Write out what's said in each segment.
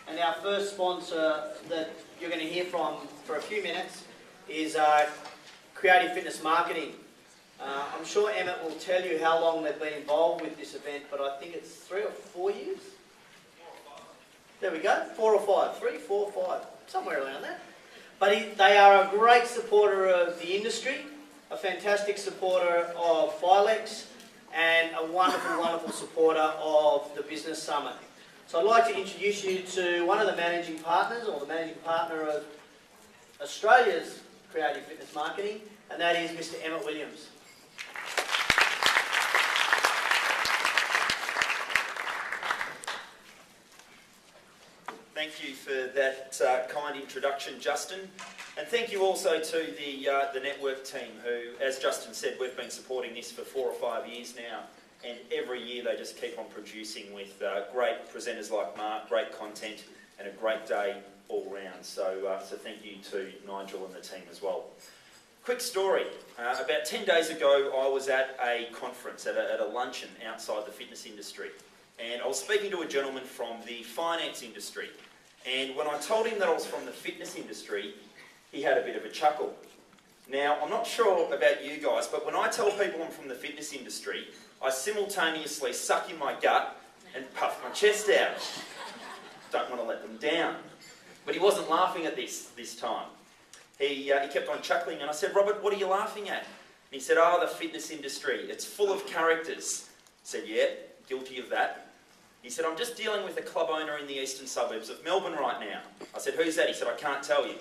And our first sponsor that you're going to hear from for a few minutes is Creative Fitness Marketing. I'm sure Emmett will tell you how long they've been involved with this event, but I think it's 3 or 4 years. 4 or 5. There we go, 4 or 5, 3, 4, 5, somewhere around that. But they are a great supporter of the industry, a fantastic supporter of FILEX, and a wonderful, wonderful supporter of the Business Summit. So I'd like to introduce you to one of the managing partners, or the managing partner of Australia's Creative Fitness Marketing, and that is Mr. Emmett Williams. Thank you for that kind introduction, Justin. And thank you also to the network team who, as Justin said, we've been supporting this for 4 or 5 years now. And every year they just keep on producing with great presenters like Mark, great content, and a great day all round. So thank you to Nigel and the team as well. Quick story. About 10 days ago, I was at a conference, at a luncheon outside the fitness industry. And I was speaking to a gentleman from the finance industry. And when I told him that I was from the fitness industry, he had a bit of a chuckle. Now, I'm not sure about you guys, but when I tell people I'm from the fitness industry, I simultaneously suck in my gut and puff my chest out. Don't want to let them down. But he wasn't laughing at this time. He kept on chuckling, and I said, "Robert, what are you laughing at?" And he said, "Oh, the fitness industry. It's full of characters." I said, "Yeah, guilty of that." He said, "I'm just dealing with a club owner in the eastern suburbs of Melbourne right now." I said, "Who's that?" He said, "I can't tell you."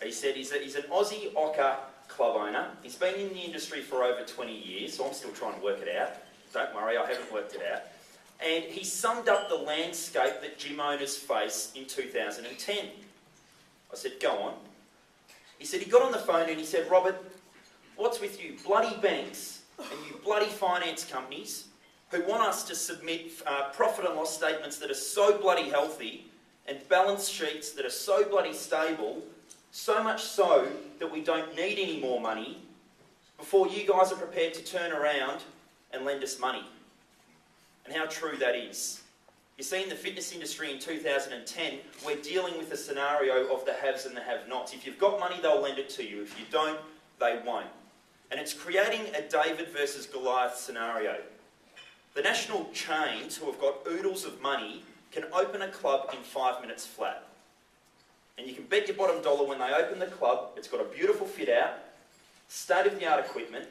He said, he's an Aussie Ocker club owner. He's been in the industry for over 20 years, so I'm still trying to work it out. Don't worry, I haven't worked it out. And he summed up the landscape that gym owners face in 2010. I said, "Go on." He said, he got on the phone and he said, "Robert, what's with you bloody banks and you bloody finance companies who want us to submit profit and loss statements that are so bloody healthy and balance sheets that are so bloody stable, so much so that we don't need any more money before you guys are prepared to turn around and lend us money?" And how true that is. You see, in the fitness industry in 2010, we're dealing with a scenario of the haves and the have-nots. If you've got money, they'll lend it to you. If you don't, they won't. And it's creating a David versus Goliath scenario. The national chains who have got oodles of money can open a club in 5 minutes flat. And you can bet your bottom dollar when they open the club, it's got a beautiful fit out, state-of-the-art equipment,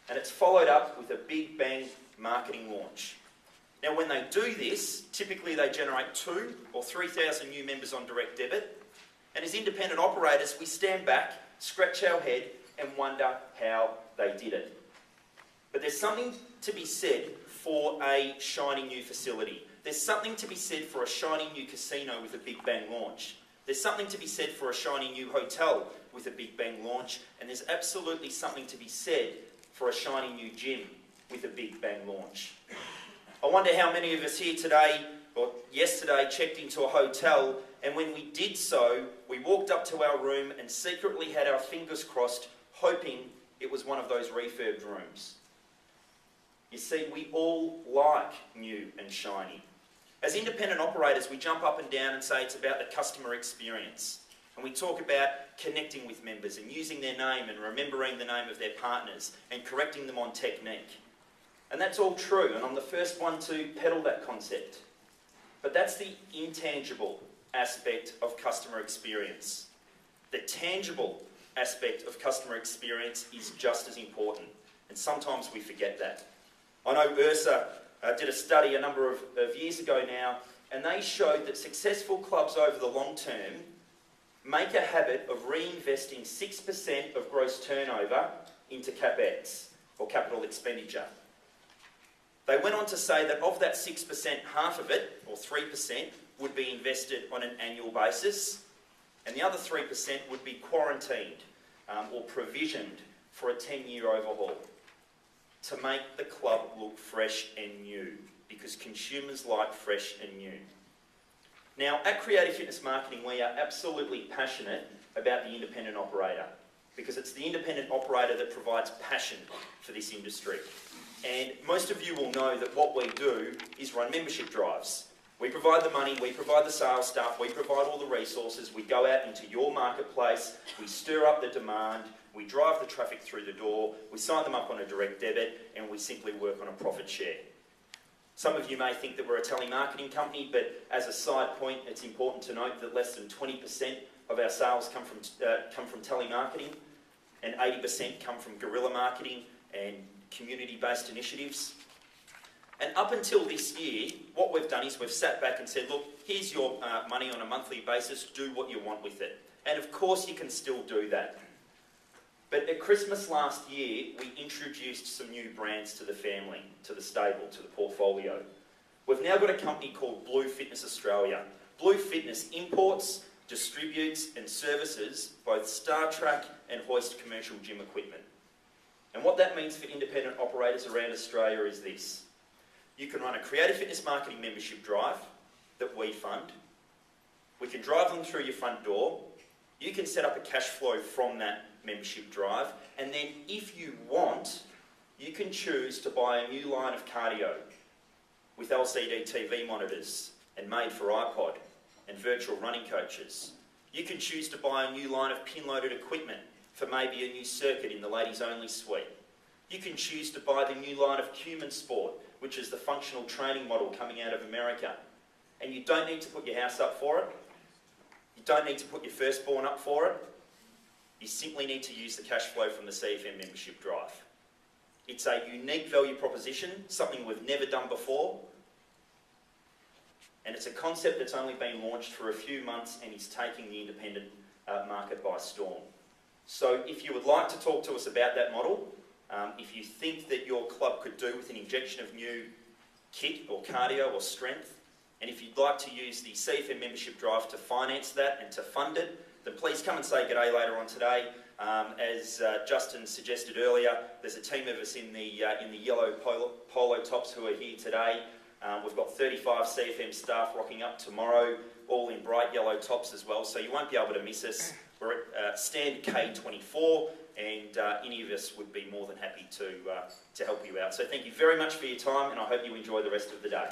and it's followed up with a big bang marketing launch. Now when they do this, typically they generate 2,000 or 3,000 new members on direct debit, and as independent operators we stand back, scratch our head and wonder how they did it. But there's something to be said for a shiny new facility. There's something to be said for a shiny new casino with a big bang launch. There's something to be said for a shiny new hotel with a big bang launch, and there's absolutely something to be said for a shiny new gym with a big bang launch. I wonder how many of us here today, or yesterday, checked into a hotel, and when we did so, we walked up to our room and secretly had our fingers crossed, hoping it was one of those refurbed rooms. You see, we all like new and shiny. As independent operators, we jump up and down and say it's about the customer experience. And we talk about connecting with members and using their name and remembering the name of their partners and correcting them on technique. And that's all true, and I'm the first one to peddle that concept. But that's the intangible aspect of customer experience. The tangible aspect of customer experience is just as important, and sometimes we forget that. I know URSA did a study a number of years ago now, and they showed that successful clubs over the long term make a habit of reinvesting 6% of gross turnover into CapEx, or capital expenditure. They went on to say that of that 6%, half of it, or 3%, would be invested on an annual basis, and the other 3% would be quarantined or provisioned for a 10-year overhaul to make the club look fresh and new, because consumers like fresh and new. Now, at Creative Fitness Marketing, we are absolutely passionate about the independent operator, because it's the independent operator that provides passion for this industry. And most of you will know that what we do is run membership drives. We We provide the money, we provide the sales staff, we provide all the resources, we go out into your marketplace, we stir up the demand, we drive the traffic through the door, we sign them up on a direct debit, and we simply work on a profit share. Some of you may think that we're a telemarketing company, but as a side point, it's important to note that less than 20% of our sales come from telemarketing, and 80% come from guerrilla marketing and community-based initiatives. And up until this year, what we've done is we've sat back and said, look, here's your money on a monthly basis, do what you want with it. And of course you can still do that. But at Christmas last year, we introduced some new brands to the family, to the stable, to the portfolio. We've now got a company called Blue Fitness Australia. Blue Fitness imports, distributes and services both Star Track and Hoist commercial gym equipment. And what that means for independent operators around Australia is this. You can run a creative fitness marketing membership drive that we fund. We can drive them through your front door. You can set up a cash flow from that membership drive. And then if you want, you can choose to buy a new line of cardio with LCD TV monitors and made for iPod and virtual running coaches. You can choose to buy a new line of pin-loaded equipment for maybe a new circuit in the ladies only suite. You can choose to buy the new line of Human Sport, which is the functional training model coming out of America. And you don't need to put your house up for it. You don't need to put your firstborn up for it. You simply need to use the cash flow from the CFM membership drive. It's a unique value proposition, something we've never done before. And it's a concept that's only been launched for a few months and is taking the independent market by storm. So if you would like to talk to us about that model, if you think that your club could do with an injection of new kit or cardio or strength, and if you'd like to use the CFM membership drive to finance that and to fund it, then please come and say g'day later on today. As Justin suggested earlier, there's a team of us in the yellow polo tops who are here today. We've got 35 CFM staff rocking up tomorrow, all in bright yellow tops as well, so you won't be able to miss us. We're at stand K24, and any of us would be more than happy to help you out. So thank you very much for your time, and I hope you enjoy the rest of the day.